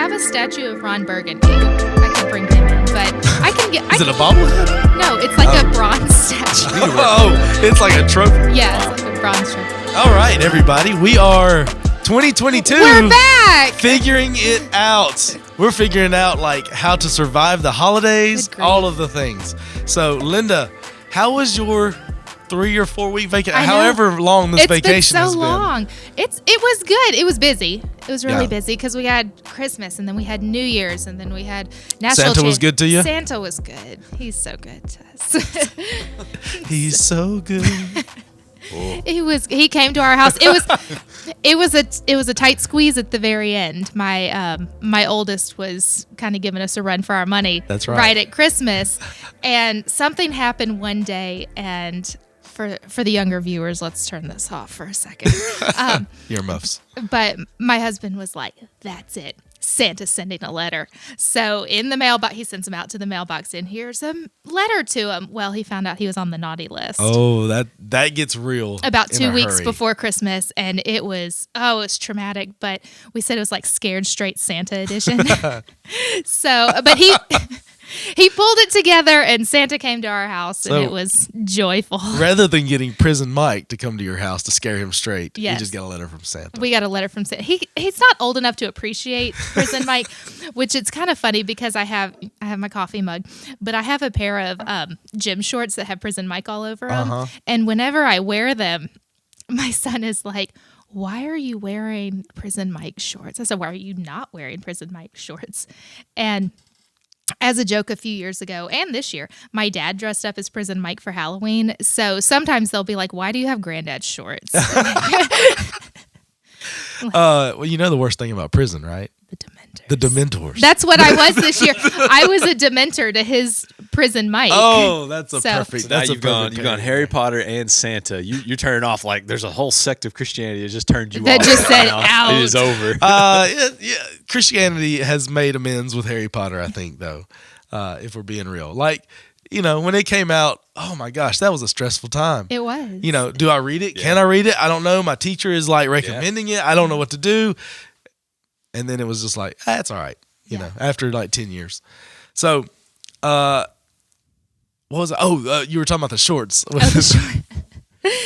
have a statue of Ron Burgundy. I can bring him in, but I can get. Is it a bobblehead? No, it's like a bronze statue. Oh, it's like a trophy. Yeah, it's like a bronze trophy. All right, everybody, we are 2022. We're back. Figuring it out. We're figuring out like how to survive the holidays, all of the things. So, Linda, how was your 3 or 4 week vacation? However long this vacation has been. It's been so long. It was good. It was busy. It was really busy because we had Christmas and then we had New Year's and then we had National Santa was good to you? Santa was good. He's so good to us. He's so good. He came to our house. It was a tight squeeze at the very end. My oldest was kind of giving us a run for our money. That's right. Right at Christmas, and something happened one day. And for the younger viewers, let's turn this off for a second. Earmuffs. But my husband was like, "That's it. Santa's sending a letter." So in the mailbox, he sends them out to the mailbox, and here's a letter to him. Well, he found out he was on the naughty list. Oh, that gets real. About 2 weeks before Christmas, and it was traumatic. But we said it was like Scared Straight Santa edition. But he pulled it together, and Santa came to our house, and it was joyful. Rather than getting Prison Mike to come to your house to scare him straight, yes. you just got a letter from Santa. We got a letter from Santa. He's not old enough to appreciate Prison Mike, which it's kind of funny because I have my coffee mug, but I have a pair of gym shorts that have Prison Mike all over them, and whenever I wear them, my son is like, "Why are you wearing Prison Mike shorts?" I said, "Why are you not wearing Prison Mike shorts?" And as a joke a few years ago and this year, my dad dressed up as Prison Mike for Halloween. So sometimes they'll be like, "Why do you have granddad shorts?" Well, you know the worst thing about prison, right? The Dementors. That's what I was this year. I was a Dementor to his Prison Mike. Oh, that's a perfect. So that's now you've gone Harry Potter and Santa. You're turning off like there's a whole sect of Christianity that just turned you off. That just said out. It is over. Yeah, Christianity has made amends with Harry Potter, I think, though, if we're being real. Like, when it came out, oh my gosh, that was a stressful time. It was. Do I read it? Yeah. Can I read it? I don't know. My teacher is like recommending it. I don't know what to do. And then it was just like, that's all right, after like 10 years. So, what was it? You were talking about the shorts.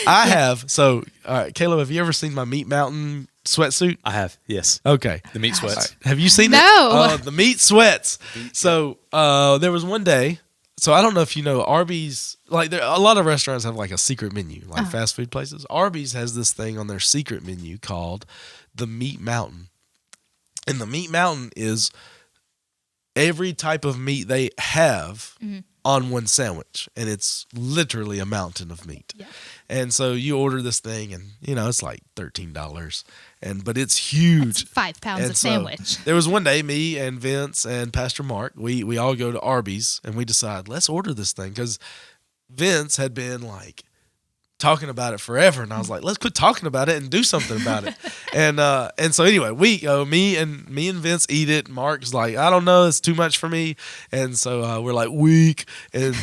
I have. So, all right, Caleb, have you ever seen my Meat Mountain sweatsuit? I have, yes. Okay. The meat sweats. Right. Have you seen it? No. The meat sweats. So, there was one day. So, I don't know if you know Arby's. Like, a lot of restaurants have like a secret menu, like fast food places. Arby's has this thing on their secret menu called the Meat Mountain. And the Meat Mountain is every type of meat they have on one sandwich. And it's literally a mountain of meat. Yeah. And so you order this thing and, it's like $13. But it's huge. That's 5 pounds of sandwich. There was one day, me and Vince and Pastor Mark, we all go to Arby's and we decide, let's order this thing. Because Vince had been like talking about it forever, and I was like, let's quit talking about it and do something about it. And so anyway, we go, me and Vince eat it. Mark's like, I don't know, it's too much for me. And so we're like, weak. And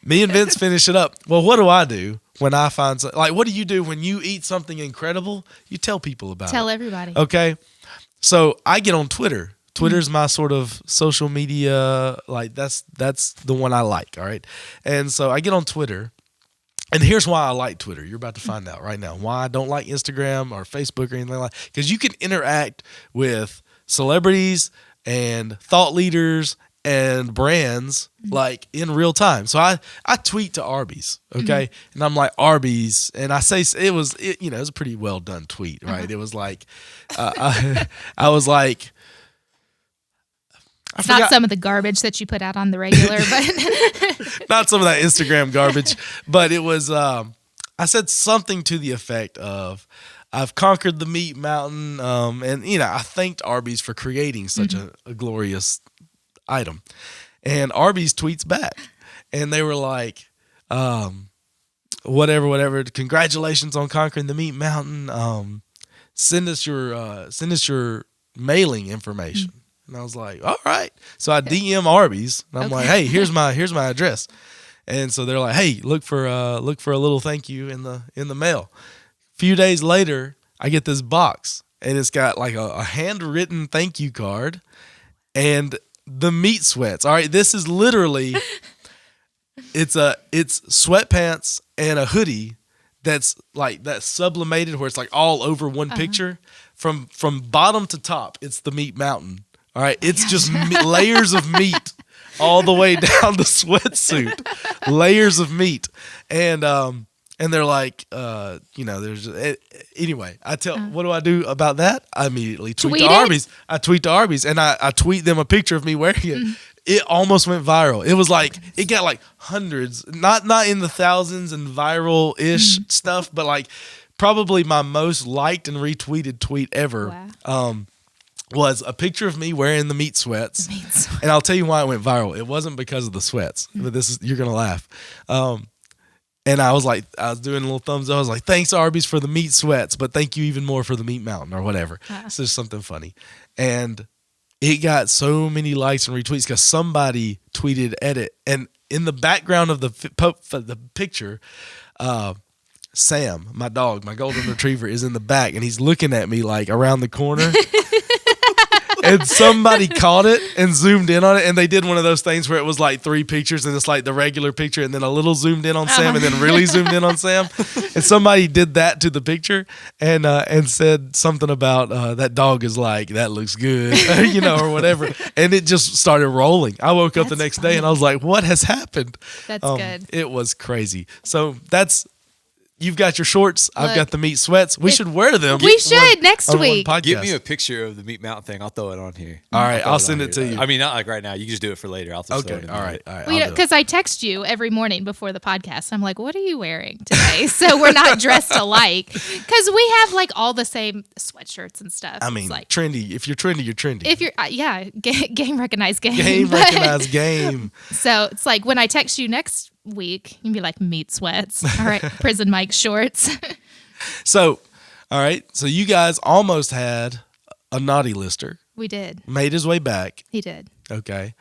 me and Vince finish it up. Well, what do I do when I find like, what do you do when you eat something incredible? You tell people about it. Tell everybody. Okay. So I get on Twitter. Twitter's my sort of social media, like that's the one I like, all right? And so I get on Twitter. And here's why I like Twitter. You're about to find out right now why I don't like Instagram or Facebook or anything like that. Because you can interact with celebrities and thought leaders and brands like in real time. So I tweet to Arby's, okay? And I'm like, Arby's. And I say it was a pretty well done tweet, right? It was like, I was like, it's not some of the garbage that you put out on the regular, but not some of that Instagram garbage. But it was, I said something to the effect of, I've conquered the meat mountain. And, I thanked Arby's for creating such a glorious item. And Arby's tweets back. And they were like, whatever. Congratulations on conquering the meat mountain. Send us your mailing information. And I was like, all right. So I DM Arby's. And I'm like, hey, here's my address. And so they're like, hey, look for a little thank you in the mail. A few days later, I get this box, and it's got like a handwritten thank you card, and the meat sweats. All right, this is literally it's sweatpants and a hoodie that's sublimated where it's like all over one picture from bottom to top. It's the meat mountain. All right, it's just layers of meat all the way down the sweatsuit, layers of meat, and they're like, there's anyway. What do I do about that? I immediately tweet to Arby's. I tweet to Arby's, and I tweet them a picture of me wearing it. It almost went viral. It was like it got like hundreds, not in the thousands and viral ish stuff, but like probably my most liked and retweeted tweet ever. Wow. Was a picture of me wearing the meat sweats. And I'll tell you why it went viral. It wasn't because of the sweats, but you're gonna laugh. And I was doing a little thumbs up. I was like, thanks Arby's for the meat sweats, but thank you even more for the meat mountain or whatever. So there's something funny. And it got so many likes and retweets because somebody tweeted at it. And in the background of the picture, Sam, my dog, my golden retriever, is in the back, and he's looking at me like around the corner. And somebody caught it and zoomed in on it, and they did one of those things where it was like 3 pictures, and it's like the regular picture, and then a little zoomed in on Sam, and then really zoomed in on Sam. And somebody did that to the picture, and said something about that dog is like, that looks good, or whatever. And it just started rolling. I woke up the next day, and I was like, what has happened? That's good. It was crazy. So you've got your shorts. I've got the meat sweats. We should wear them. We should next week. Give me a picture of the meat mountain thing. I'll throw it on here. All right, I'll send it to you. I mean, not like right now. You can just do it for later. I'll just throw it in. All right. Because I text you every morning before the podcast. I'm like, what are you wearing today? So we're not dressed alike. Because we have like all the same sweatshirts and stuff. I mean, like, trendy. If you're trendy, you're trendy. If you're, game recognized game. Game recognized game. So it's like when I text you next week, you'd be like, meat sweats. All right, Prison Mike shorts. So, all right. So you guys almost had a naughty lister. We did. Made his way back. He did. Okay.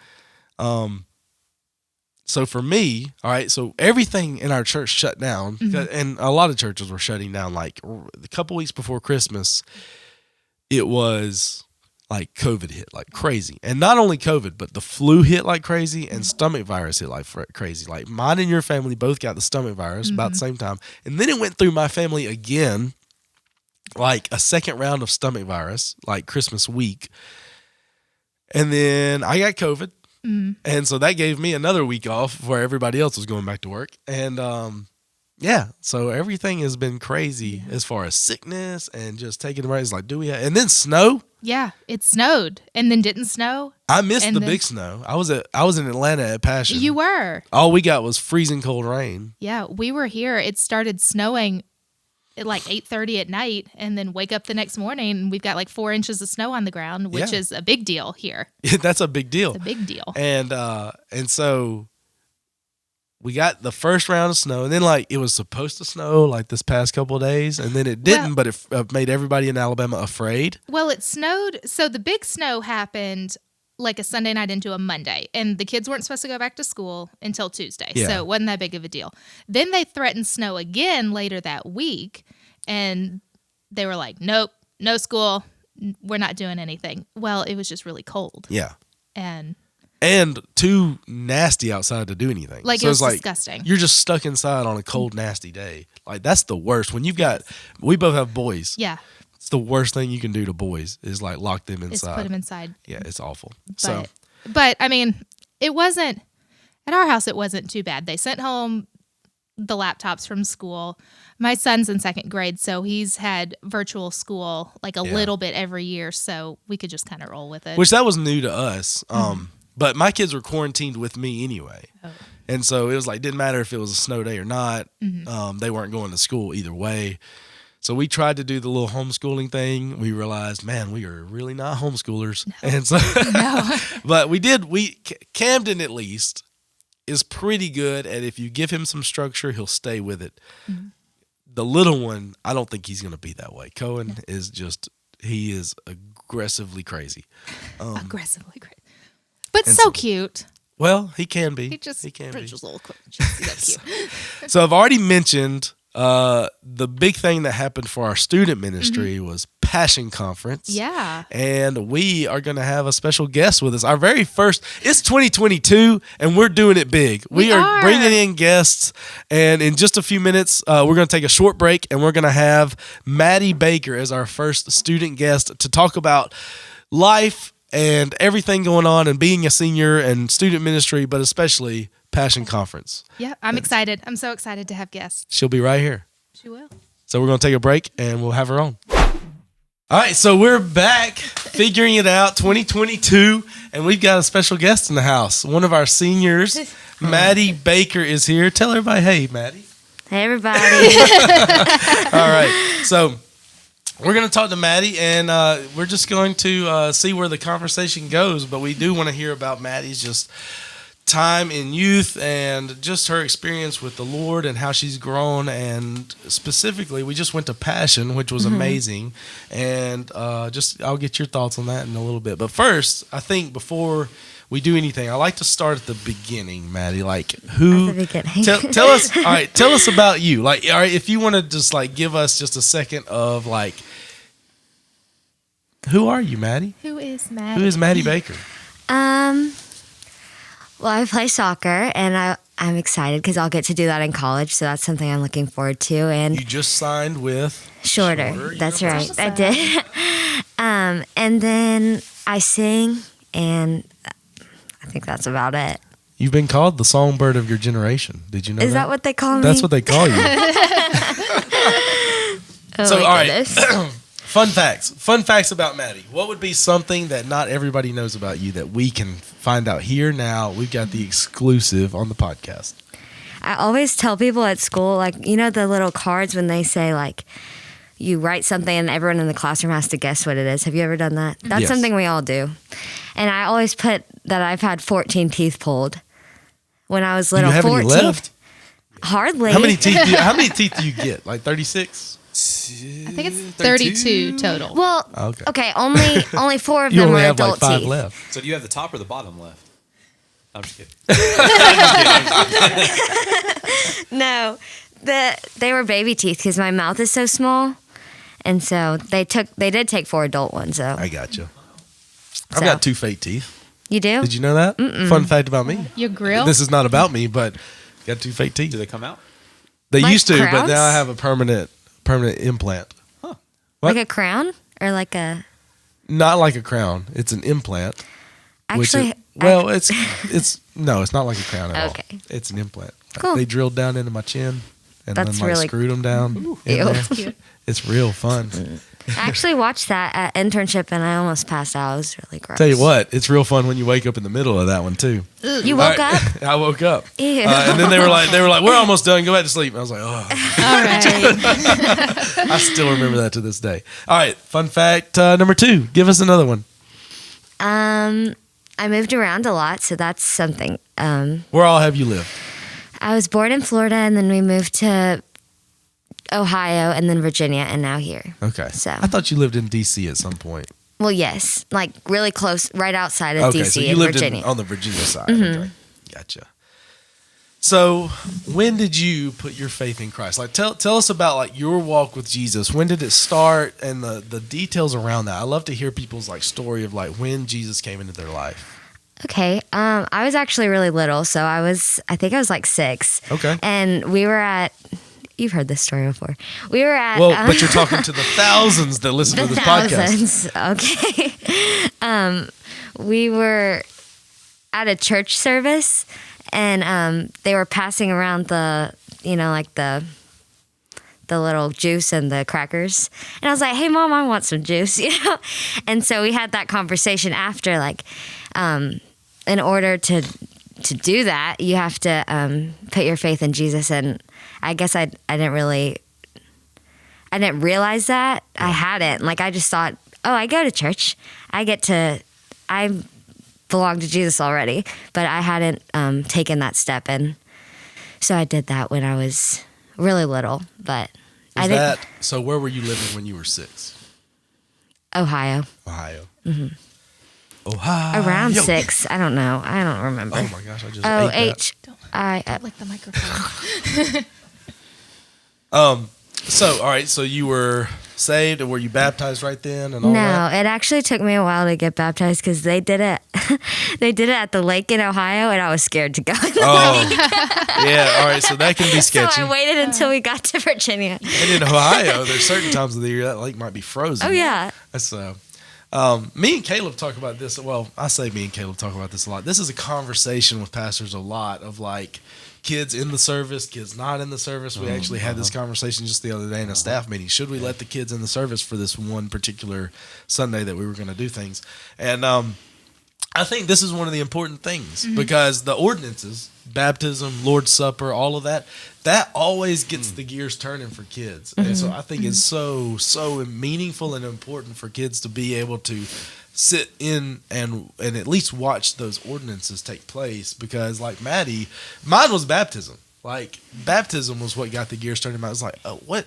So for me, all right, so everything in our church shut down, and a lot of churches were shutting down. Like a couple weeks before Christmas, it was like COVID hit like crazy. And not only COVID, but the flu hit like crazy, and stomach virus hit like crazy. Like mine and your family both got the stomach virus about the same time. And then it went through my family again, like a second round of stomach virus, like Christmas week. And then I got COVID. And so that gave me another week off where everybody else was going back to work. And so everything has been crazy as far as sickness and just taking the breaks. Like, and then snow. Yeah, it snowed and then didn't snow. I missed the big snow. I was in Atlanta at Passion. You were. All we got was freezing cold rain. Yeah, we were here. It started snowing at like 8:30 at night, and then wake up the next morning and we've got like 4 inches of snow on the ground, which is a big deal here. That's a big deal. It's a big deal. And so we got the first round of snow, and then like it was supposed to snow like this past couple of days, and then it didn't, but it made everybody in Alabama afraid. Well, it snowed. So the big snow happened like a Sunday night into a Monday, and the kids weren't supposed to go back to school until Tuesday. Yeah. So it wasn't that big of a deal. Then they threatened snow again later that week, and they were like, nope, no school. We're not doing anything. Well, it was just really cold. Yeah. And too nasty outside to do anything. Like, so it was disgusting. You're just stuck inside on a cold, nasty day. Like, that's the worst. When we both have boys. Yeah. It's the worst thing you can do to boys is like lock them inside. Is put them inside. Yeah, it's awful. But I mean, it wasn't, at our house, it wasn't too bad. They sent home the laptops from school. My son's in 2nd grade, so he's had virtual school like a little bit every year, so we could just kind of roll with it. Which that was new to us. But my kids were quarantined with me anyway. Oh. And so it was like, didn't matter if it was a snow day or not. They weren't going to school either way. So we tried to do the little homeschooling thing. We realized, man, we are really not homeschoolers. No. And so, but we did. Camden at least is pretty good at, if you give him some structure, he'll stay with it. The little one, I don't think he's going to be that way. Cohen is he is aggressively crazy. Aggressively crazy. But so cute. Well, he can be. He can be. Just a little cute. So I've already mentioned the big thing that happened for our student ministry was Passion Conference. Yeah. And we are going to have a special guest with us. Our very first, it's 2022, and we're doing it big. We are bringing in guests, and in just a few minutes, we're going to take a short break, and we're going to have Maddie Baker as our first student guest to talk about life and everything going on and being a senior and student ministry, but especially Passion Conference. Yeah, I'm excited. I'm so excited to have guests. She'll be right here. She will. So we're going to take a break and we'll have her on. All right, so we're back figuring it out 2022, and we've got a special guest in the house. One of our seniors, Maddie Baker, is here. Tell everybody, hey, Maddie. Hey, everybody. All right, so we're going to talk to Maddie, and we're just going to see where the conversation goes, but we do want to hear about Maddie's just time in youth and just her experience with the Lord and how she's grown. And specifically, we just went to Passion, which was amazing. And I'll get your thoughts on that in a little bit. But first, I think before we do anything, I like to start at the beginning, Maddie. Like, who? At the beginning. Tell us. All right, tell us about you. Like, all right, if you want to just like give us just a second of like, who are you, Maddie? Who is Maddie? Who is Maddie Baker? Well, I play soccer, and I'm excited because I'll get to do that in college, so that's something I'm looking forward to. And You just signed with Shorter. That's right. Awesome. I did. And then I sing, and I think that's about it. You've been called the songbird of your generation. Did you know that? Is that what they call me? That's what they call you. Oh, So, my all right. goodness. Fun facts. Fun facts about Maddie. What would be something that not everybody knows about you that we can find out here now? We've got the exclusive on the podcast. I always tell people at school, like, you know, the little cards when they say, like, you write something and everyone in the classroom has to guess what it is. Have you ever done that? That's Yes. something we all do. And I always put that I've had 14 teeth pulled when I was Do little. you have 14. any left? Hardly. How many teeth do you get? Like 36? I think it's 32 total. Well, okay, only 4 of You them only were have like adult 5 teeth. left. So do you have the top or the bottom left? I'm just kidding. No, they were baby teeth because my mouth is so small, and so they did take 4 adult ones. So I got you. I've So. got 2 fake teeth. you do? Did you know that? Fun fact about me. Your grill? This is not about me, but got 2 fake teeth. Do they come out? They Like used to, but crowns? now I have a permanent implant. What? Like a crown or like a? Not like a crown. It's an implant. Actually, It's not like a crown at all. Okay. It's an implant. Cool. They drilled down into my chin and That's then like really- screwed them down. in Ew. there. That's cute. It's real fun. I actually watched that at internship and I almost passed out. It was really gross. Tell you what, it's real fun when you wake up in the middle of that one too. You woke All right. up? I woke up. Ew. And then they were like, we're almost done. Go back to sleep. And I was like, oh, All right. I still remember that to this day. All right, fun fact number 2. Give us another one. I moved around a lot, so that's something. Where all have you lived? I was born in Florida, and then we moved to Ohio, and then Virginia, and now here. Okay. So- I thought you lived in D.C. at some point. Well, yes, like really close, right outside of Okay, DC so you in lived Virginia. on the Virginia side. Okay. Gotcha. So when did you put your faith in Christ? Like tell us about like your walk with Jesus. When did it start and the details around that? I love to hear people's like story of like when Jesus came into their life. Okay, I was actually really little, so I think I was like 6. Okay. And we were at. You've heard this story before. We were at. Well, but you're talking to the thousands that listen to the this podcast. thousands. Okay. We were at a church service, and they were passing around the little juice and the crackers. And I was like, "Hey, Mom, I want some juice," And so we had that conversation after, like, in order to do that, you have to put your faith in Jesus. And I guess I didn't realize that. I hadn't. Like, I just thought, oh, I go to church. I belong to Jesus already. But I hadn't taken that step. And so I did that when I was really little. But So where were you living when you were 6? Ohio. Ohio. Mm-hmm. Ohio. Around 6. I don't know. I don't remember. Oh my gosh, I just Oh, ate that. H. I. Like the microphone. So, all right. So you were saved, or were you baptized right then, and all No, that? it actually took me a while to get baptized because they did it. They did it at the lake in Ohio, and I was scared to go. Oh, yeah. All right. So that can be So sketchy. I waited until we got to Virginia. And in Ohio, there's certain times of the year that lake might be frozen. Oh yeah. That's me and Caleb talk about this. Well, I say me and Caleb talk about this a lot. This is a conversation with pastors a lot of like kids in the service, kids not in the service. We actually had this conversation just the other day in a staff meeting. Should we let the kids in the service for this one particular Sunday that we were going to do things? And I think this is one of the important things because the ordinances, baptism, Lord's Supper, all of that, that always gets the gears turning for kids. And so I think it's so meaningful and important for kids to be able to sit in and at least watch those ordinances take place, because like Maddie, mine was baptism. Like baptism was what got the gears turning. I was like, oh, what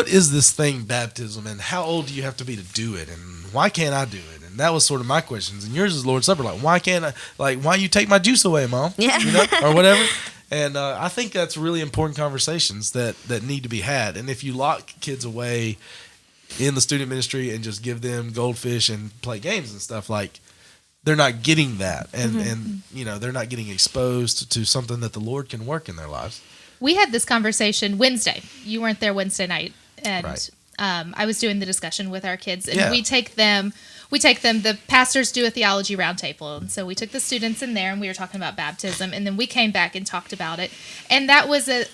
is this thing, baptism, and how old do you have to be to do it, and why can't I do it? And that was sort of my questions. And yours is Lord's Supper. Like, why can't I? Like, why you take my juice away, Mom? Yeah. You know, or whatever. And I think that's really important conversations that need to be had. And if you lock kids away in the student ministry and just give them goldfish and play games and stuff, like they're not getting that, and you know, they're not getting exposed to something that the Lord can work in their lives. We had this conversation Wednesday. You weren't there Wednesday night, and Right. I was doing the discussion with our kids, and Yeah. we take them. The pastors do a theology roundtable, and so we took the students in there, and we were talking about baptism, and then we came back and talked about it, and that was a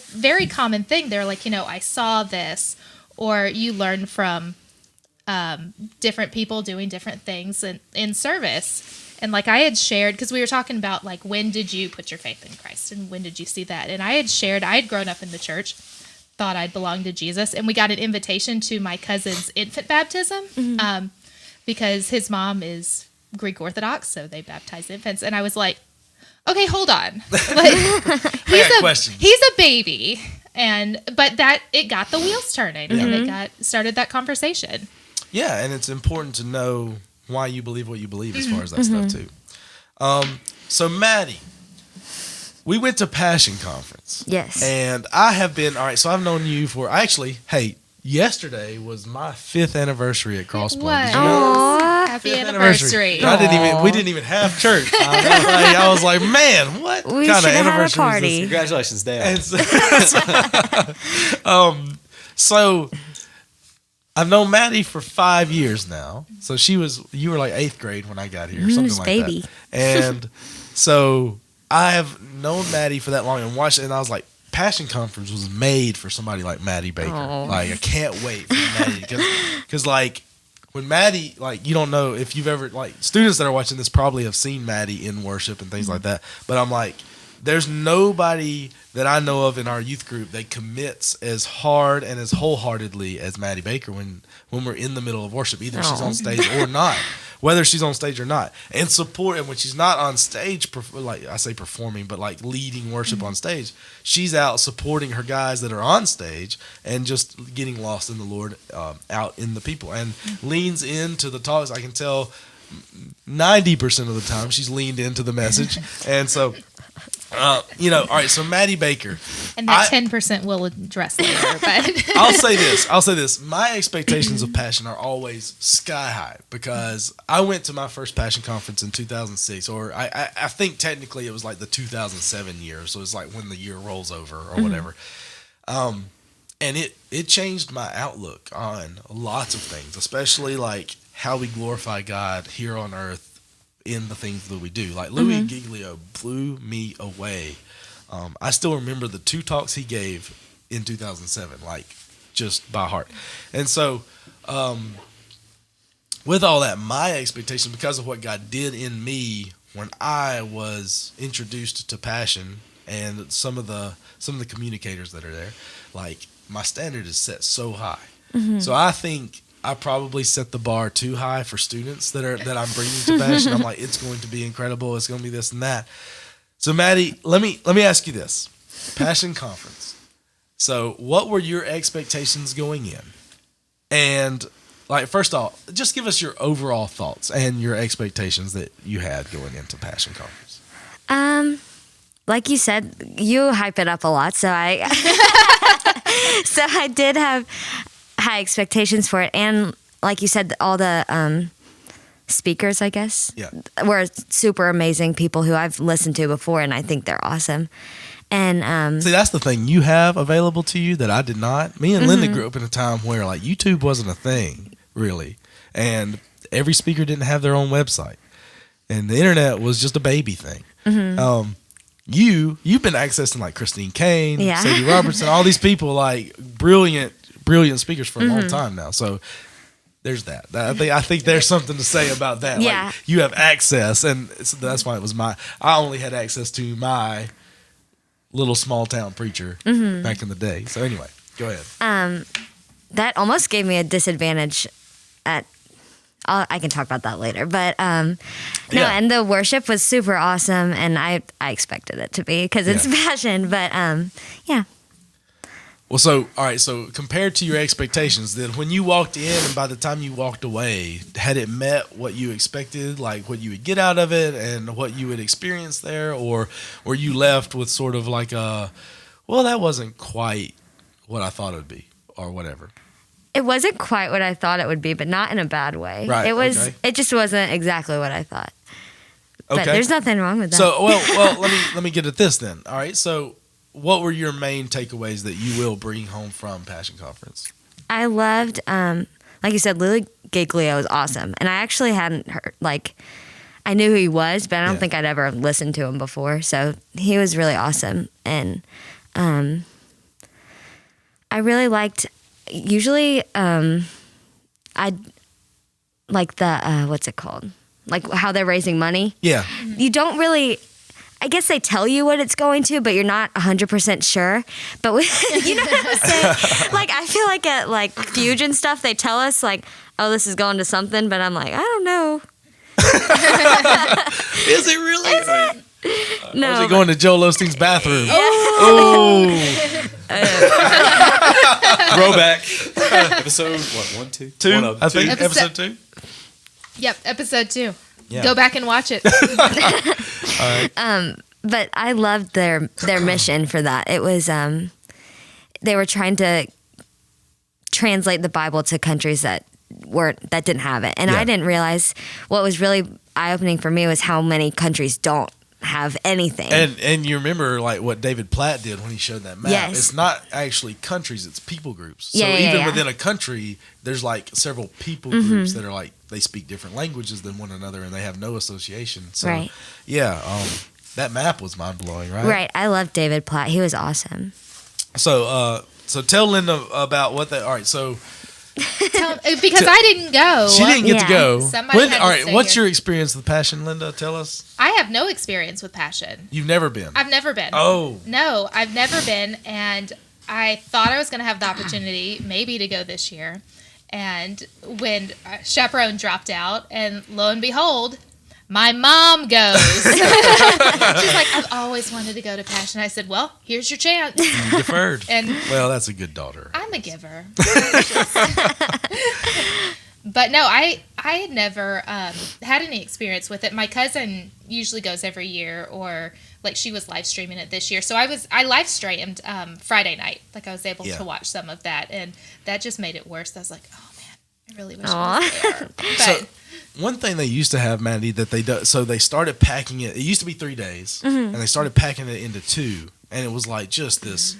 very common thing. They're like, I saw this, or you learn from different people doing different things in service. And like I had shared, because we were talking about like, when did you put your faith in Christ and when did you see that? And I had shared, I had grown up in the church, thought I'd belonged to Jesus. And we got an invitation to my cousin's infant baptism because his mom is Greek Orthodox. So they baptize infants. And I was like, okay, hold on. Like, Questions. he's a baby. But that it got the wheels turning and it started that conversation. Yeah, and it's important to know why you believe what you believe as far as that stuff too. So Maddie, we went to Passion Conference. Yes. And I have been, all right, so I've known you for, yesterday was my 5th anniversary at Crosspoint. Did you know? Aw. Happy 5th anniversary. And we didn't even have church. I was like, man, what We kind of should have had a anniversary is party. this? Congratulations, Dad. And so I've known Maddie for 5 years now. So you were like 8th grade when I got here, something like baby. that. And so I have known Maddie for that long and watched it, and I was like, Passion Conference was made for somebody like Maddie Baker. Aw. Like, I can't wait for Maddie, because like when Maddie, like, you don't know if you've ever, like, students that are watching this probably have seen Maddie in worship and things like that. But I'm like, there's nobody that I know of in our youth group that commits as hard and as wholeheartedly as Maddie Baker when we're in the middle of worship, either she's on stage or not, whether she's on stage or not, and support. And when she's not on stage, like I say performing, but like leading worship on stage, she's out supporting her guys that are on stage and just getting lost in the Lord out in the people, and leans into the talks. I can tell 90% of the time she's leaned into the message. And so all right, so Maddie Baker. And that 10% we'll address later. But I'll say this. My expectations of Passion are always sky high, because I went to my first Passion Conference in 2006, or I think technically it was like the 2007 year, so it's like when the year rolls over or whatever. And it changed my outlook on lots of things, especially like how we glorify God here on earth in the things that we do. Like Louis Giglio blew me away. I still remember the 2 talks he gave in 2007, like just by heart. And so with all that, my expectations, because of what God did in me when I was introduced to Passion and some of the communicators that are there, like my standard is set so high. So I think I probably set the bar too high for students that I'm bringing to Passion. I'm like, it's going to be incredible. It's going to be this and that. So Maddie, let me ask you this: Passion Conference. So what were your expectations going in? And like, first off, just give us your overall thoughts and your expectations that you had going into Passion Conference. Like you said, you hype it up a lot, so So I did have high expectations for it, and like you said, all the speakers, I guess, were super amazing people who I've listened to before, and I think they're awesome. And see, that's the thing you have available to you that I did not. Me and Linda grew up in a time where like YouTube wasn't a thing really, and every speaker didn't have their own website, and the internet was just a baby thing. You've been accessing like Christine Kane, Sadie Robertson, all these people, like brilliant speakers for a long time now. So there's that. I think there's something to say about that. Yeah. Like, you have access, and that's why it was I only had access to my little small town preacher back in the day. So anyway, go ahead. That almost gave me a disadvantage at. I can talk about that later, but no. And the worship was super awesome, and I expected it to be because it's passion. But yeah. Well, so all right. So compared to your expectations, then when you walked in and by the time you walked away, had it met what you expected, like what you would get out of it and what you would experience there, or were you left with sort of like well, that wasn't quite what I thought it would be, or whatever? It wasn't quite what I thought it would be, but not in a bad way. Right. It was. Okay. It just wasn't exactly what I thought. But Okay. there's nothing wrong with that. So well, let me get at this then. All right. So what were your main takeaways that you will bring home from Passion Conference? I loved, like you said, Lily Giglio was awesome, and I actually hadn't heard I knew who he was, but I don't think I'd ever listened to him before. So he was really awesome, and I really liked. Usually, I'd like the what's it called? Like how they're raising money. Yeah. You don't really. I guess they tell you what it's going to, but you're not 100% sure. But you know what I'm saying? Like, I feel like at like Fuge and stuff, they tell us like, oh, this is going to something, but I'm like, I don't know. Is it really? Is it? No. Or is it going to Joel Osteen's bathroom? Oh. Throwback. Episode, what, 1, 2? Two? One of I think two. episode 2. Yep, episode 2. Yeah. Go back and watch it. All right. But I loved their mission for that. It was they were trying to translate the Bible to countries that didn't have it, and I didn't realize what was really eye-opening for me was how many countries don't have anything. And you remember like what David Platt did when he showed that map. Yes. It's not actually countries, it's people groups. So Yeah, even yeah. within a country, there's like several people groups that are like they speak different languages than one another and they have no association. So Right. that map was mind blowing, right? Right. I loved David Platt. He was awesome. So tell Linda about what they all right, so Because I didn't go. she didn't get to go. Somebody had to all right, stay what's here. your experience with Passion, Linda? Tell us. I have no experience with Passion. You've never been. I've never been. Oh. No, I've never been, and I thought I was going to have the opportunity maybe to go this year. And when Chaperone dropped out, and lo and behold, my mom goes. She's like, I've always wanted to go to Passion. I said, well, here's your chance. You deferred. And well, that's a good daughter. I'm a giver. But no, I had never had any experience with it. My cousin usually goes every year, or like she was live streaming it this year. So I live streamed Friday night. Like I was able to watch some of that, and that just made it worse. I was like, oh man, I really wish I was there. But So one thing they used to have, Maddie, that they do, so they started packing it. It used to be 3 days, and they started packing it into 2, and it was like just this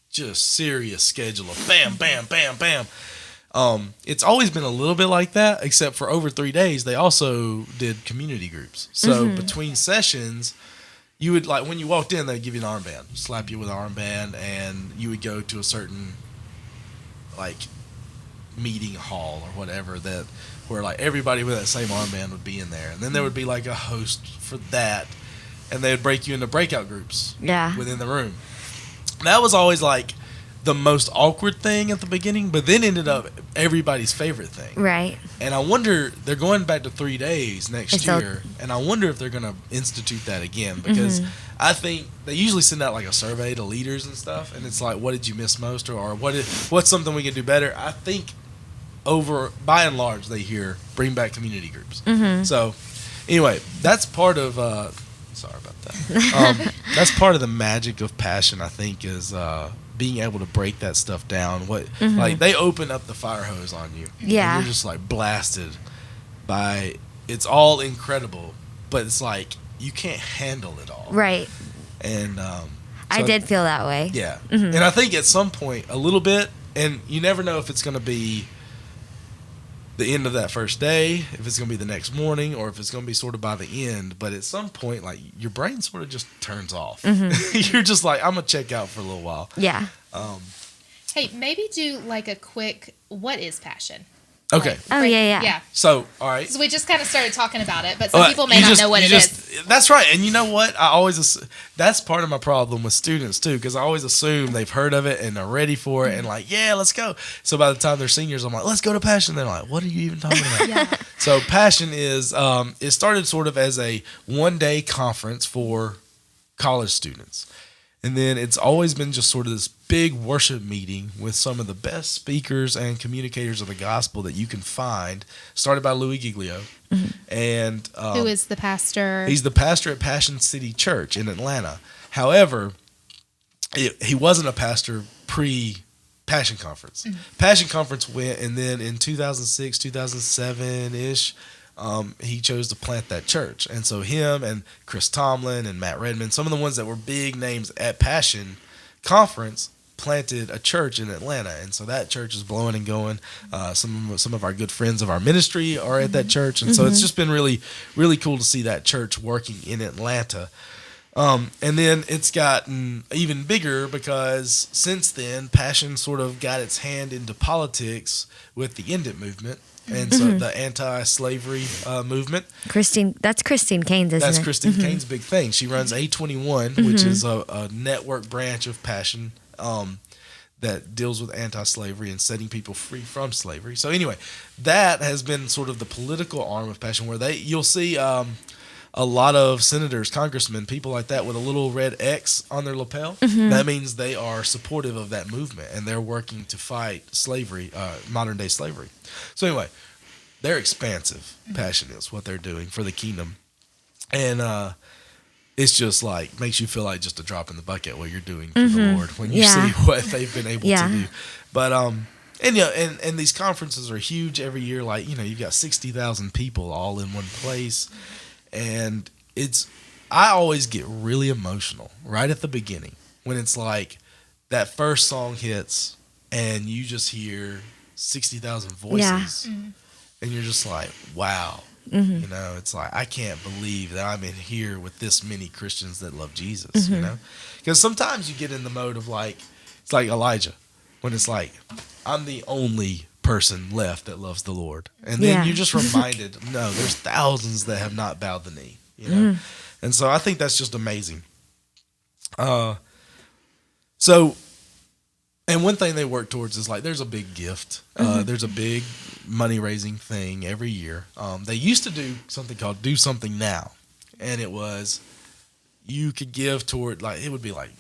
just serious schedule of bam, bam, bam, bam. It's always been a little bit like that, except for over 3 days, they also did community groups. So between sessions, you would, like, when you walked in, they'd give you an armband, slap you with an armband, and you would go to a certain, like, meeting hall or whatever where, like, everybody with that same armband would be in there. And then there would be, like, a host for that, and they would break you into breakout groups within the room. That was always, like, the most awkward thing at the beginning, but then ended up everybody's favorite thing. Right. And I wonder, they're going back to 3 days next So- year, and I wonder if they're going to institute that again, because I think they usually send out like a survey to leaders and stuff, and it's like, what did you miss most, or what's something we can do better? I think by and large, they hear bring back community groups. So anyway, that's part of sorry about that. That's part of the magic of Passion, I think, is being able to break that stuff down. Like they open up the fire hose on you. Yeah. And you're just like blasted by, it's all incredible, but it's like you can't handle it all. Right. And I did feel that way. yeah. And I think at some point a little bit, and you never know if it's going to be the end of that first day, if it's going to be the next morning, or if it's going to be sort of by the end. But at some point, like, your brain sort of just turns off. You're just like, I'm going to check out for a little while. Yeah. Hey, maybe do like a quick, what is passion? Okay. Like, Oh, yeah. Yeah. So, all right. So we just kind of started talking about it, but some people may not know what it is. That's right. And you know what? I always that's part of my problem with students too, because I always assume they've heard of it and they're ready for it and like, yeah, let's go. So by the time they're seniors, I'm like, let's go to Passion. They're like, what are you even talking about? Yeah. So Passion is it started sort of as a one-day conference for college students. And then it's always been just sort of this big worship meeting with some of the best speakers and communicators of the gospel that you can find, started by Louis Giglio. And Who is the pastor? he's the pastor at Passion City Church in Atlanta. However, he wasn't a pastor pre-Passion Conference. Passion Conference went, and then in 2006, 2007-ish, he chose to plant that church. And so him and Chris Tomlin and Matt Redman, some of the ones that were big names at Passion Conference, planted a church in Atlanta. And so that church is blowing and going. Some of our good friends of our ministry are at that church. And so it's just been really, really cool to see that church working in Atlanta. And then it's gotten even bigger because since then, Passion sort of got its hand into politics with the End It movement. And so the anti-slavery movement. That's Christine Caines, isn't it? That's Christine Caines' big thing. She runs A21, which is a network branch of Passion that deals with anti-slavery and setting people free from slavery. So anyway, that has been sort of the political arm of Passion, where you'll see a lot of senators, congressmen, people like that with a little red X on their lapel. That means they are supportive of that movement and they're working to fight slavery, modern day slavery. So anyway, they're expansive. Passion is what they're doing for the kingdom. And it's just like, makes you feel like just a drop in the bucket what you're doing for the Lord when you see what they've been able to do. But, and these conferences are huge every year. Like, you've got 60,000 people all in one place. And I always get really emotional right at the beginning when it's like that first song hits and you just hear 60,000 voices and you're just like, wow. It's like, I can't believe that I'm in here with this many Christians that love Jesus, because sometimes you get in the mode of like, it's like Elijah when it's like, I'm the only person left that loves the Lord. And then you're just reminded, no, there's thousands that have not bowed the knee, And so I think that's just amazing. And one thing they work towards is like, there's a big gift. There's a big money raising thing every year. They used to do something called Do Something Now. And it was, you could give toward, like, it would be like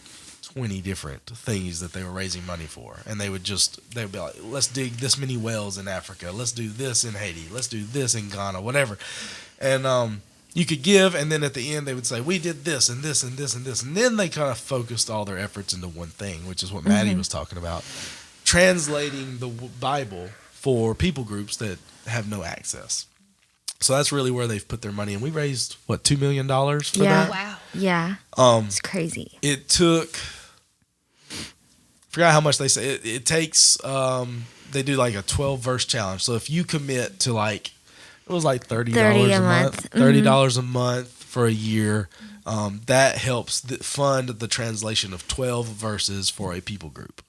20 different things that they were raising money for. And they would be like, let's dig this many wells in Africa. Let's do this in Haiti. Let's do this in Ghana, whatever. And you could give, and then at the end they would say, we did this and this and this and this. And then they kind of focused all their efforts into one thing, which is what Maddie was talking about. Translating the Bible for people groups that have no access. So that's really where they've put their money. And we raised, what, $2 million for that? Wow. Yeah. It's crazy. It took, forgot how much they say. It takes, they do like a 12-verse challenge. So if you commit to like, it was like $30 a month. $30 a month for a year. That helps fund the translation of 12 verses for a people group.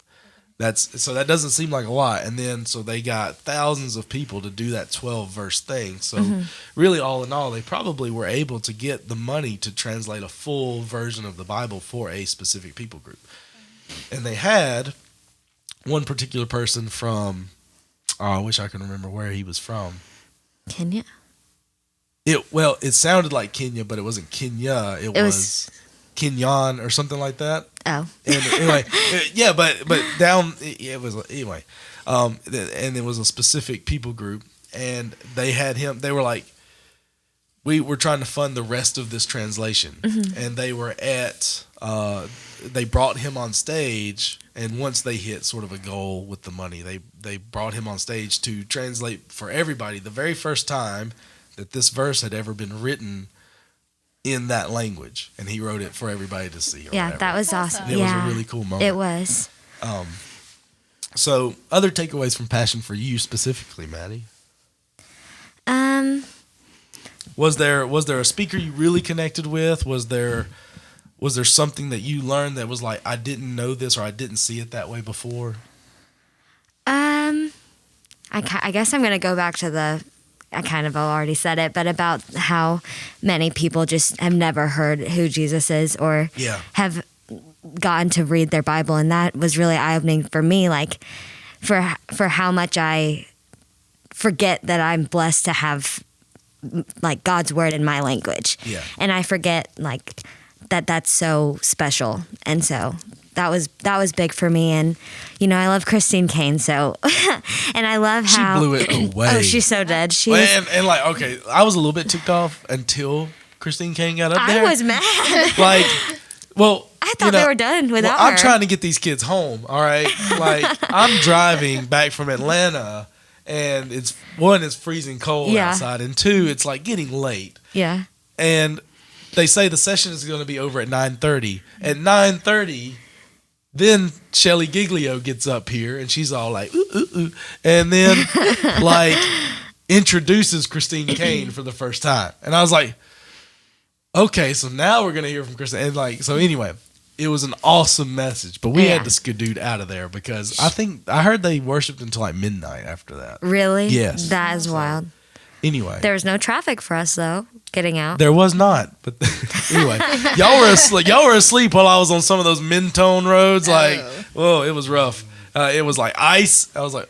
So that doesn't seem like a lot. And then so they got thousands of people to do that 12-verse thing. So really, all in all, they probably were able to get the money to translate a full version of the Bible for a specific people group. And they had one particular person from, I wish I could remember where he was from. Kenya? It sounded like Kenya, but it wasn't Kenya. It was Kenyan or something like that. Oh. And anyway, but down, it was, anyway. And it was a specific people group, and they had him, they were like, we were trying to fund the rest of this translation, and they were at. They brought him on stage, and once they hit sort of a goal with the money, they brought him on stage to translate for everybody the very first time that this verse had ever been written in that language, and he wrote it for everybody to see. Yeah, that was awesome. And it was a really cool moment. It was. So, other takeaways from Passion for you specifically, Maddie? Was there a speaker you really connected with? Was there something that you learned that was like, I didn't know this or I didn't see it that way before? I guess I'm going to go back to I kind of already said it, but about how many people just have never heard who Jesus is or have gotten to read their Bible. And that was really eye-opening for me, like for how much I forget that I'm blessed to have like God's word in my language. Yeah. And I forget like that's so special. And so that was big for me. And, I love Christine Kane. So, and I love how she blew it away. Oh, she's so dead. And like, okay, I was a little bit ticked off until Christine Kane got up there. I was mad. Like, well, I thought they were done without her. I'm trying to get these kids home. All right. Like, I'm driving back from Atlanta, and it's freezing cold outside, and 2, it's like getting late. Yeah. And they say the session is going to be over at 9:30. At 9:30, then Shelly Giglio gets up here, and she's all like, ooh, ooh, ooh. And then, like, introduces Christine Kane for the first time. And I was like, okay, so now we're going to hear from Christine. And, like, so anyway, it was an awesome message. But we had to skedood out of there because I heard they worshiped until, like, midnight after that. Really? Yes. That is wild. Anyway. There was no traffic for us, though, getting out. There was not. But anyway, y'all were asleep while I was on some of those Mentone roads. Like, whoa, it was rough. It was like ice. I was like,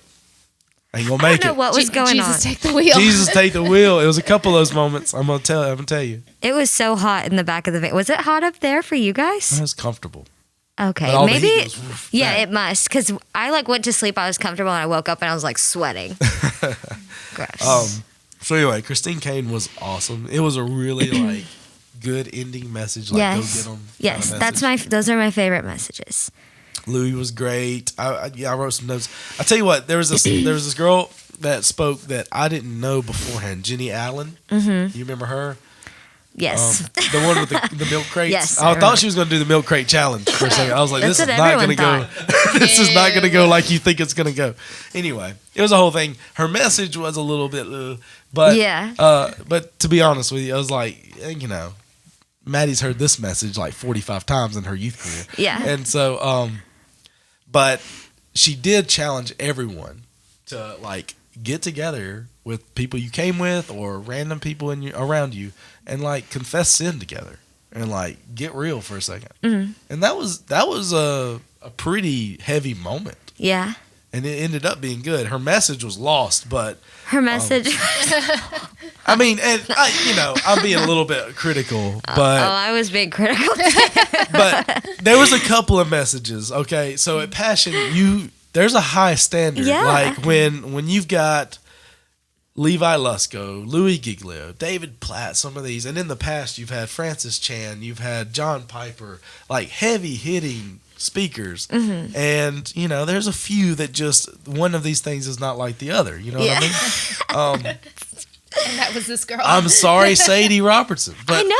I ain't gonna make it. I don't know what was going on. Jesus, take the wheel. Jesus, take the wheel. It was a couple of those moments. I'm gonna tell you. It was so hot in the back of the van. Was it hot up there for you guys? It was comfortable. Okay, maybe. It must, because I like went to sleep. I was comfortable, and I woke up and I was like sweating. Gross. So anyway, Christine Kane was awesome. It was a really like good ending message. Like, go get them. Yes, those are my favorite messages. Louis was great. I wrote some notes. I tell you what, there was this girl that spoke that I didn't know beforehand. Jenny Allen. Mm-hmm. You remember her? Yes. The one with the milk crates. Yes. I thought she was going to do the milk crate challenge for a second. I was like, this is not going to go. This is not going to go like you think it's going to go. Anyway, it was a whole thing. Her message was a little bit, but to be honest with you, I was like, Maddie's heard this message like 45 times in her youth career. Yeah. And so, but she did challenge everyone to like get together with people you came with or random people around you and like confess sin together and like get real for a second. Mm-hmm. And that was a pretty heavy moment. Yeah. And it ended up being good. Her message was lost, but her message. I mean, and I'm being a little bit critical, but I was being critical. But there was a couple of messages. Okay, so at Passion, there's a high standard. Yeah. Like when you've got Levi Lusko, Louis Giglio, David Platt, some of these, and in the past you've had Francis Chan, you've had John Piper, like heavy hitting speakers, mm-hmm. and there's a few that just one of these things is not like the other. You know what I mean? And that was this girl. I'm sorry, Sadie Robertson. But I know.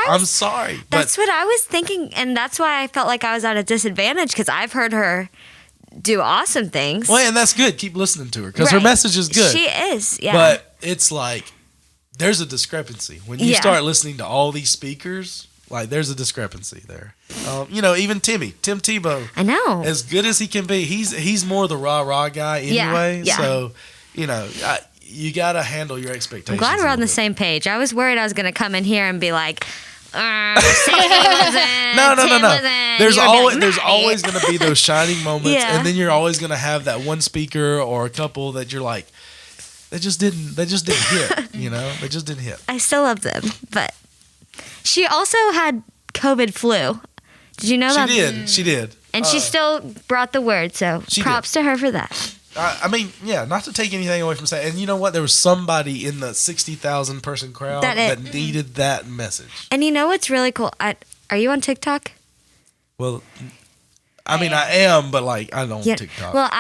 I'm sorry. That's what I was thinking, and that's why I felt like I was at a disadvantage because I've heard her do awesome things. Well, and that's good. Keep listening to her because her message is good. She is, yeah. But it's like there's a discrepancy when you start listening to all these speakers. Like there's a discrepancy there. Even Tim Tebow. I know. As good as he can be, he's more the rah guy anyway. Yeah. So you got to handle your expectations. I'm glad we're on the same page. I was worried I was going to come in here and be like, no. There's always going to be those shining moments, and then you're always going to have that one speaker or a couple that you're like, they just didn't hit. They just didn't hit. I still love them, but she also had COVID flu. Did you know that? She did. And she still brought the word, so props to her for that. I mean, yeah, not to take anything away from saying, and you know what? There was somebody in the 60,000 person crowd that needed that message. And you know what's really cool? Are you on TikTok? Well, I mean, I am, but like, I don't TikTok. Well,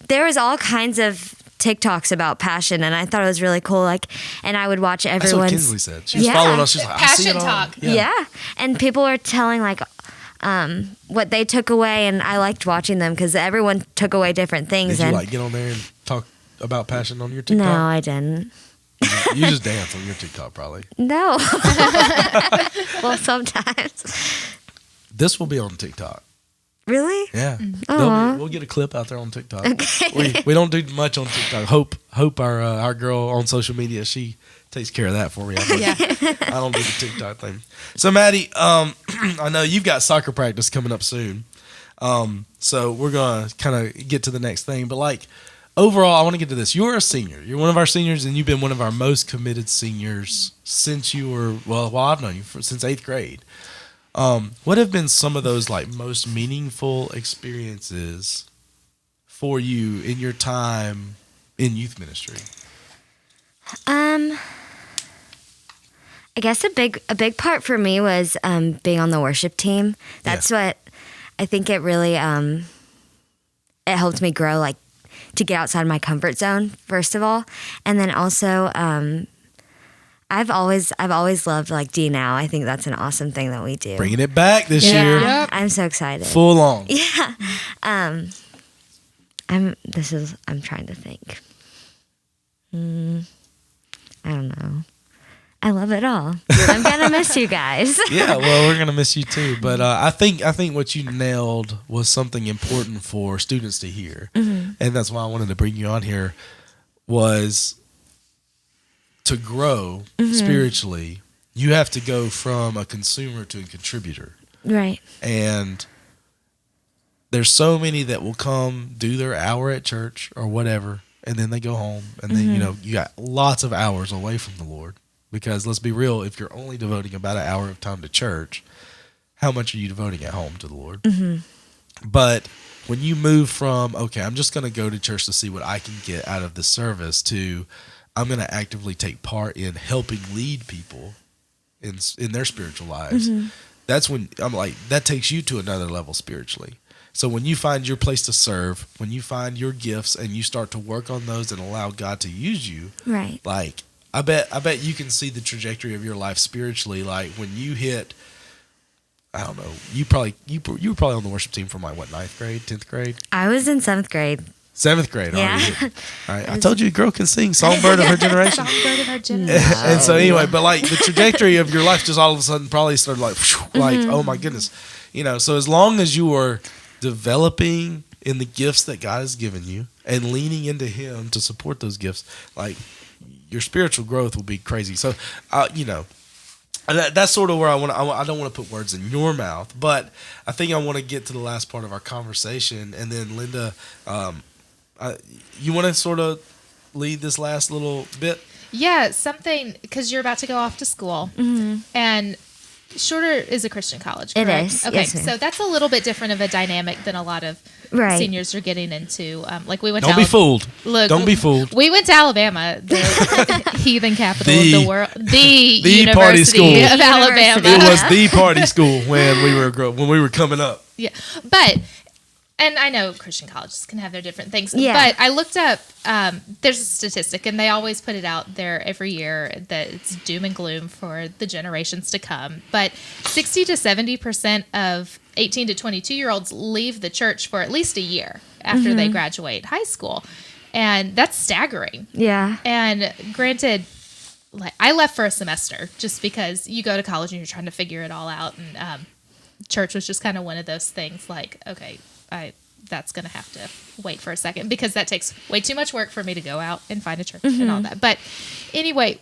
there was all kinds of TikToks about passion, and I thought it was really cool. Like, and I would watch everyone's. That's what Kinsley said. She was following us. She's like, I see it Passion all. talk. Yeah. And people were telling like what they took away, and I liked watching them because everyone took away different things. Did you like get on there and talk about passion on your TikTok? No, I didn't. You just dance on your TikTok, probably. No. Well, sometimes. This will be on TikTok. Really? Yeah. Aw. We'll get a clip out there on TikTok. Okay. We don't do much on TikTok. Hope our girl on social media, she takes care of that for me. I don't do the TikTok thing. So Maddie, I know you've got soccer practice coming up soon. So we're gonna kind of get to the next thing. But like overall, I want to get to this. You're a senior. You're one of our seniors, and you've been one of our most committed seniors since you were I've known you since 8th grade. What have been some of those like most meaningful experiences for you in your time in youth ministry? I guess a big part for me was being on the worship team. That's what I think it really it helped me grow, like to get outside my comfort zone first of all, and then also I've always loved like D Now. I think that's an awesome thing that we do. Bringing it back this year. Yep. I'm so excited. Full on. Yeah. I'm trying to think. I don't know. I love it all. I'm gonna miss you guys. Yeah, well, we're gonna miss you too. But I think what you nailed was something important for students to hear, and that's why I wanted to bring you on here. Was to grow spiritually, you have to go from a consumer to a contributor. Right. And there's so many that will come do their hour at church or whatever, and then they go home, and then you got lots of hours away from the Lord. Because let's be real, if you're only devoting about an hour of time to church, how much are you devoting at home to the Lord? But when you move from, okay, I'm just going to go to church to see what I can get out of the service, to I'm going to actively take part in helping lead people in their spiritual lives, that's when I'm like, that takes you to another level spiritually. So when you find your place to serve, when you find your gifts and you start to work on those and allow God to use you, Right. like, I bet you can see the trajectory of your life spiritually. Like when you hit, I don't know, you were probably on the worship team from like what, 9th grade, 10th grade? I was in 7th grade. 7th grade. Yeah. All right. I told you a girl can sing, songbird of her generation. Songbird of our generation. And so anyway, but like the trajectory of your life just all of a sudden probably started like, like, oh my goodness. So as long as you are developing in the gifts that God has given you and leaning into Him to support those gifts, like, your spiritual growth will be crazy. So, that's sort of where I don't want to put words in your mouth, but I think I want to get to the last part of our conversation. And then Linda, you want to sort of lead this last little bit? Yeah, something, because you're about to go off to school. And Shorter is a Christian college, correct? It is. Okay, Yes, ma'am. so that's a little bit different of a dynamic than a lot of Right. seniors are getting into. Like we went. Don't to be fooled. Look, Don't be fooled. We went to Alabama, the heathen capital of the world, the party University school. of Alabama. It was the party school when we were coming up. Yeah, but and I know Christian colleges can have their different things. Yeah. But I looked up. There's a statistic, and they always put it out there every year that it's doom and gloom for the generations to come. But 60 to 70% of 18 to 22-year-olds leave the church for at least a year after they graduate high school, and that's staggering. Yeah. And granted, like I left for a semester just because you go to college and you're trying to figure it all out, and church was just kind of one of those things. Like, okay, that's going to have to wait for a second because that takes way too much work for me to go out and find a church and all that. But anyway,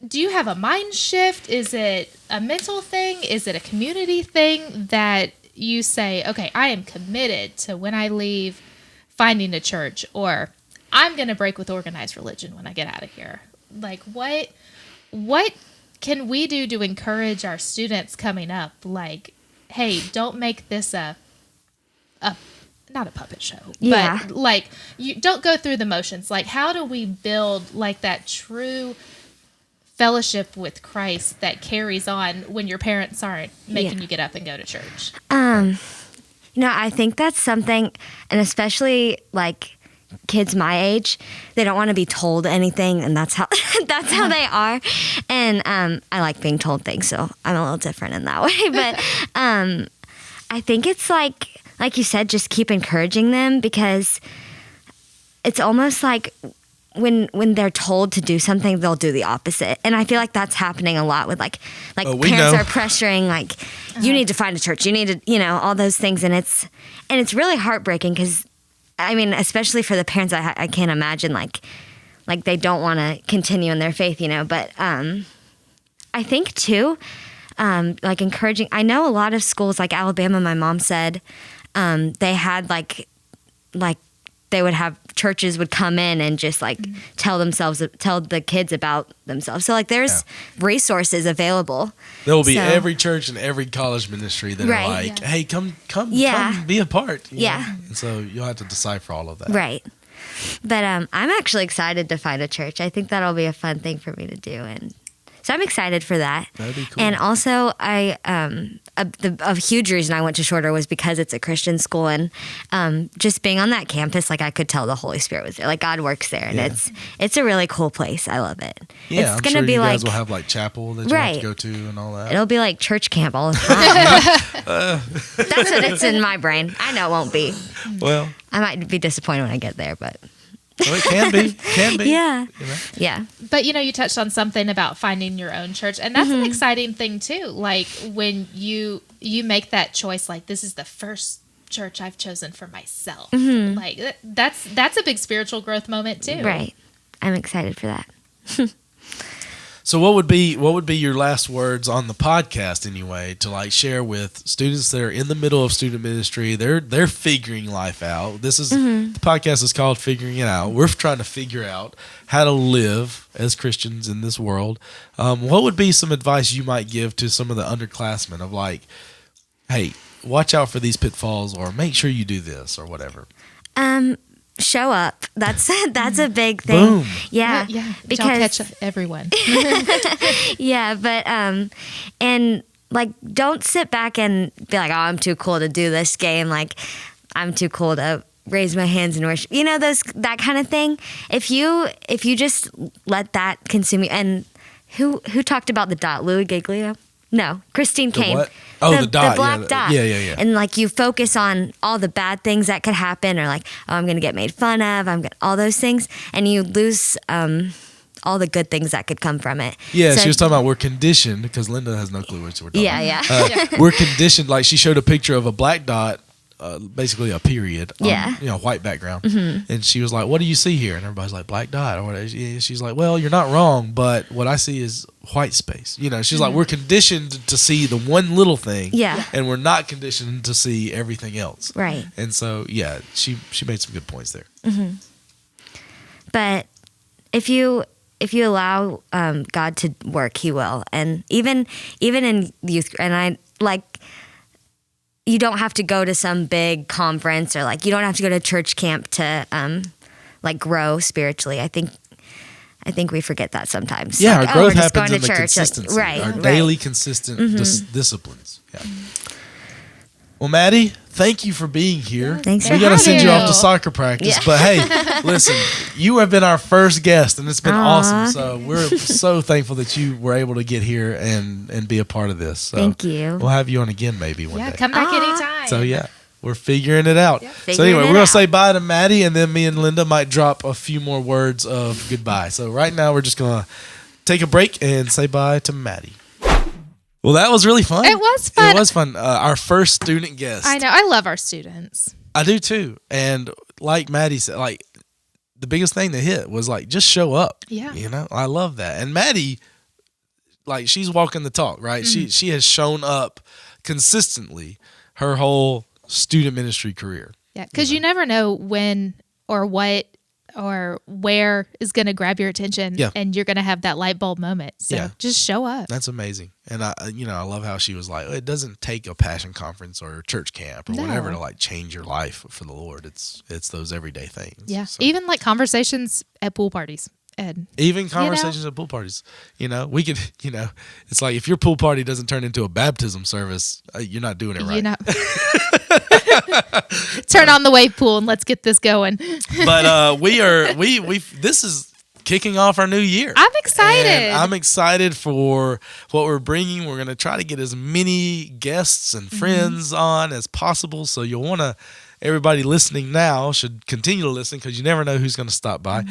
do you have a mind shift? Is it a mental thing? Is it a community thing that you say, okay, I am committed to when I leave finding a church, or I'm going to break with organized religion when I get out of here? Like what can we do to encourage our students coming up? Like, hey, don't make this a not a puppet show, Yeah. but like you don't go through the motions. Like, how do we build like that true fellowship with Christ that carries on when your parents aren't making you get up and go to church? I think that's something, and especially like kids my age, they don't want to be told anything, and that's how they are. And I like being told things, so I'm a little different in that way. But I think it's like you said, just keep encouraging them, because it's almost like when they're told to do something, they'll do the opposite. And I feel like that's happening a lot with like parents are pressuring, like, you need to find a church, you need to, all those things. And it's really heartbreaking, because I mean, especially for the parents, I can't imagine like they don't want to continue in their faith, but I think too, like encouraging, I know a lot of schools like Alabama, my mom said, they had like they would have churches would come in and just like tell the kids about themselves. So like there's resources available. There will be every church and every college ministry that are like, hey, come be a part. You know? And so you'll have to decipher all of that. Right. But I'm actually excited to find a church. I think that'll be a fun thing for me to do, and so I'm excited for that. That'd be cool. And also, a huge reason I went to Shorter was because it's a Christian school, and just being on that campus, like I could tell the Holy Spirit was there, like God works there, and it's a really cool place. I love it. Yeah, it's I'm sure you guys will have like chapel that you have to go to and all that. It'll be like church camp all the time. That's what it's in my brain. I know it won't be. Well, I might be disappointed when I get there, but. Well, it can be. Yeah. Yeah. But you touched on something about finding your own church, and that's an exciting thing too. Like when you make that choice, like this is the first church I've chosen for myself. Like that's a big spiritual growth moment too. Right. I'm excited for that. So what would be your last words on the podcast anyway, to like share with students that are in the middle of student ministry? They're figuring life out. This is the podcast is called Figuring It Out. We're trying to figure out how to live as Christians in this world. What would be some advice you might give to some of the underclassmen of like, hey, watch out for these pitfalls, or make sure you do this, or whatever? Show up. That's a big thing. Boom. Yeah. Because Don't catch everyone. yeah, but and like don't sit back and be like, oh, I'm too cool to do this game. Like I'm too cool to raise my hands and worship. That kind of thing. If you just let that consume you. And who talked about the dot? Louis Giglio? No, Christine Kane. What? Oh, the dot. The black dot. Yeah. And like you focus on all the bad things that could happen, or like, oh, I'm going to get made fun of. All those things, and you lose all the good things that could come from it. Yeah, so, she was talking about we're conditioned, because Linda has no clue what we're talking about. Yeah. We're conditioned. Like she showed a picture of a black dot, basically a period on white background, and she was like, "What do you see here?" And everybody's like, "Black dot," or whatever. She's like, "Well, you're not wrong, but what I see is white space." She's like, "We're conditioned to see the one little thing, and we're not conditioned to see everything else." Right. And so, she made some good points there. But if you allow God to work, He will. And even in youth, and I like. You don't have to go to some big conference, or like you don't have to go to church camp to like grow spiritually. I think we forget that sometimes. Yeah, like, our growth we're just happens going in to the church. consistency, Right, our daily consistent disciplines. Yeah. Well, Maddie, thank you for being here. Thanks We for got to having send you me. off to soccer practice, but hey, listen, you have been our first guest, and it's been awesome. So we're so thankful that you were able to get here and be a part of this. So Thank you. We'll have you on again maybe one day. Come back anytime. So we're figuring it out. So Figuring anyway, it we're going out. to say bye to Maddie, and then me and Linda might drop a few more words of goodbye. So right now we're just going to take a break and say bye to Maddie. Well, that was really fun. It was fun. It was fun. Our first student guest. I know. I love our students. I do too. And like Maddie said, like the biggest thing to hit was like, just show up. Yeah. I love that. And Maddie, like she's walking the talk, right? She has shown up consistently her whole student ministry career. Yeah, because you never know when or what or where is going to grab your attention, and you're going to have that light bulb moment. So just show up. That's amazing. And I love how she was like, it doesn't take a passion conference or a church camp or whatever to like change your life for the Lord. It's those everyday things. Yeah. So. Even like conversations at pool parties. And even conversations at pool parties, we could, it's like if your pool party doesn't turn into a baptism service, you're not doing it right. Turn on the wave pool and let's get this going. But this is kicking off our new year. I'm excited. And I'm excited for what we're bringing. We're going to try to get as many guests and friends on as possible. So everybody listening now should continue to listen because you never know who's going to stop by.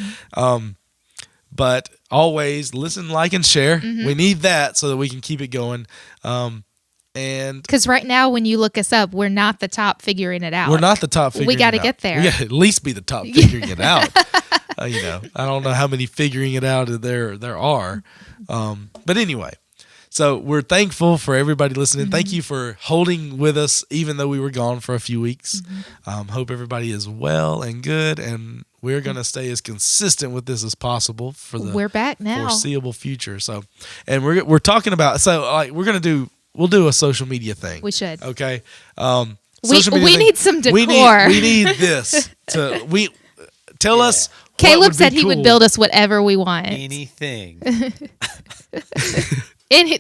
But always listen, like, and share. We need that so that we can keep it going. And because right now, when you look us up, we're not the top figuring it out. We're not the top figuring it out. We got to get there. We got to at least be the top figuring it out. I don't know how many figuring it out there are. But anyway, so we're thankful for everybody listening. Thank you for holding with us, even though we were gone for a few weeks. Hope everybody is well and good, and we're going to stay as consistent with this as possible for the we're back now. Foreseeable future. So, and we're talking about, we'll do a social media thing. We should. Okay. We need some decor. We need this tell us. Caleb said he would build us whatever we want. Anything.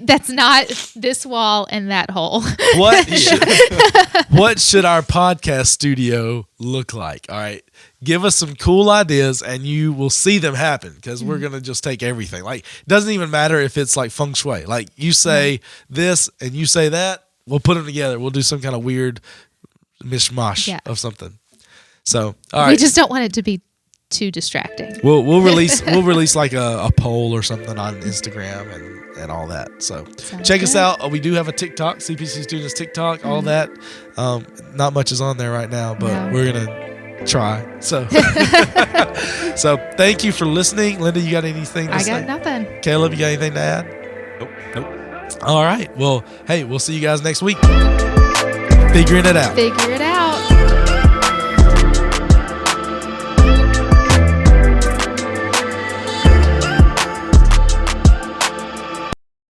That's not this wall and that hole. What should our podcast studio look like? All right. Give us some cool ideas and you will see them happen because we're going to just take everything. Like, it doesn't even matter if it's like feng shui. Like, you say this and you say that, we'll put them together. We'll do some kind of weird mishmash of something. So, all right. We just don't want it to be too distracting. We'll release like a poll or something on Instagram and all that. So check us out. We do have a TikTok, CPC Students TikTok, all that. Not much is on there right now, but we're gonna try. So so thank you for listening. Linda, you got anything to say? I got nothing. Caleb, you got anything to add? Nope. All right. Well, hey, we'll see you guys next week. Figuring it out.